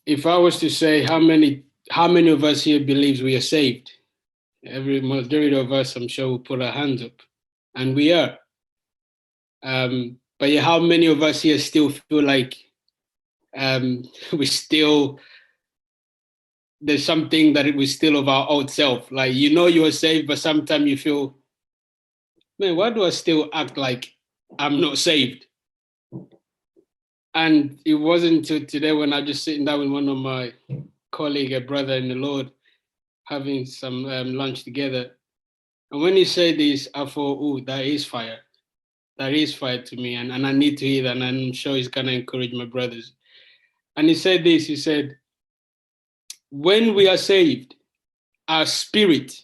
If I was to say how many of us here believes we are saved, every majority of us, I'm sure, will put our hands up, and we are. But yeah, how many of us here still feel like we still there's something that it was still of our old self? Like you're saved, but sometimes you feel, man, why do I still act like I'm not saved? And it wasn't until today when I just sitting down with one of my colleague, a brother in the Lord, having some lunch together. And when he said this, I thought, oh, that is fire. That is fire to me. And I need to hear that. And I'm sure he's going to encourage my brothers. And he said this, he said, when we are saved, our spirit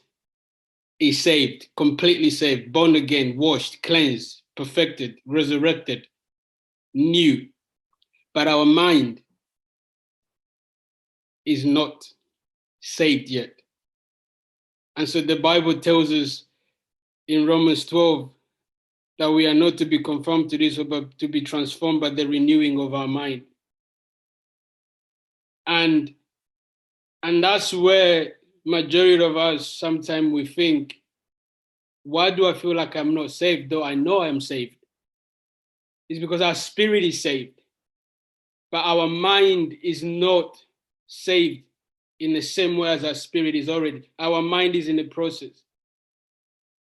is saved, completely saved, born again, washed, cleansed, perfected, resurrected, new. But our mind is not saved yet. And so the Bible tells us in Romans 12 that we are not to be conformed to this, but to be transformed by the renewing of our mind. And that's where majority of us, sometimes we think, why do I feel like I'm not saved, though I know I'm saved? It's because our spirit is saved, but our mind is not saved in the same way as our spirit is already. Our mind is in the process.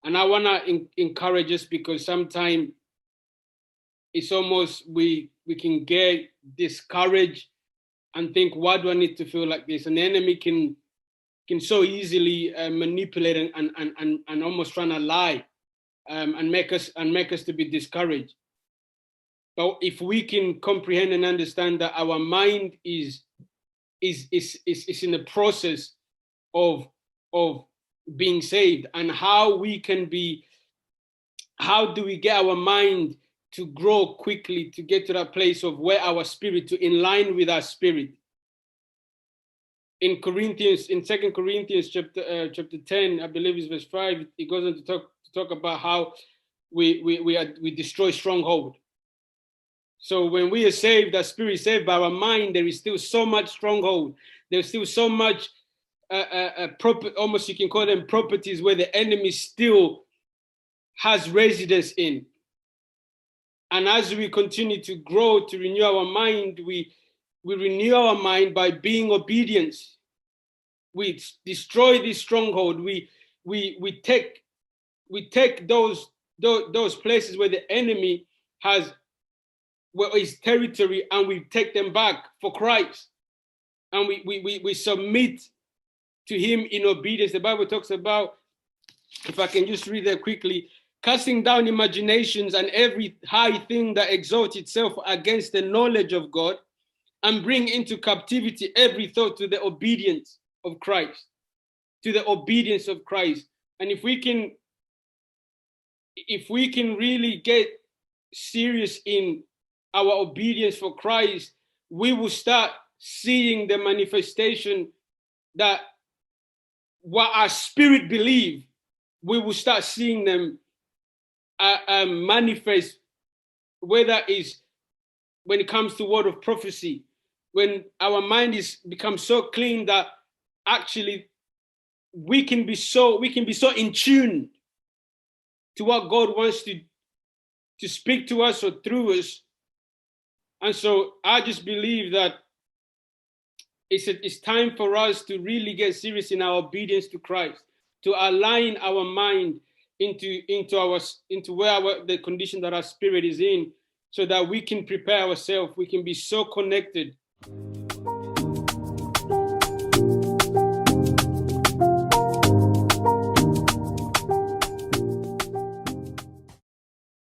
And I want to encourage us, because sometimes it's almost we can get discouraged and think, why do I need to feel like this? And the enemy can so easily manipulate and almost trying to lie and make us to be discouraged. But if we can comprehend and understand that our mind is in the process of being saved, and how we can be, how do we get our mind to grow quickly, to get to that place of where our spirit, to in line with our spirit. In 2 Corinthians chapter 10, I believe it's verse 5, it goes on to talk about how we destroy stronghold. So when we are saved, our spirit is saved, by our mind, there is still so much stronghold. There's still so much almost you can call them properties where the enemy still has residence in. And as we continue to grow, to renew our mind, we renew our mind by being obedient. We destroy this stronghold. We take those places where the enemy has his territory, and we take them back for Christ, and we submit to him in obedience. The Bible talks about, if I can just read that quickly, casting down imaginations and every high thing that exalts itself against the knowledge of God, and bring into captivity every thought to the obedience of Christ, to the obedience of Christ. And if we can really get serious in our obedience for Christ, we will start seeing the manifestation that what our spirit believe, we will start seeing them manifest, whether it's when it comes to word of prophecy, when our mind is becomes so clean that actually we can be so in tune to what God wants to speak to us or through us. And so I just believe that it's time for us to really get serious in our obedience to Christ, to align our mind into where the condition that our spirit is in, so that we can prepare ourselves. We can be so connected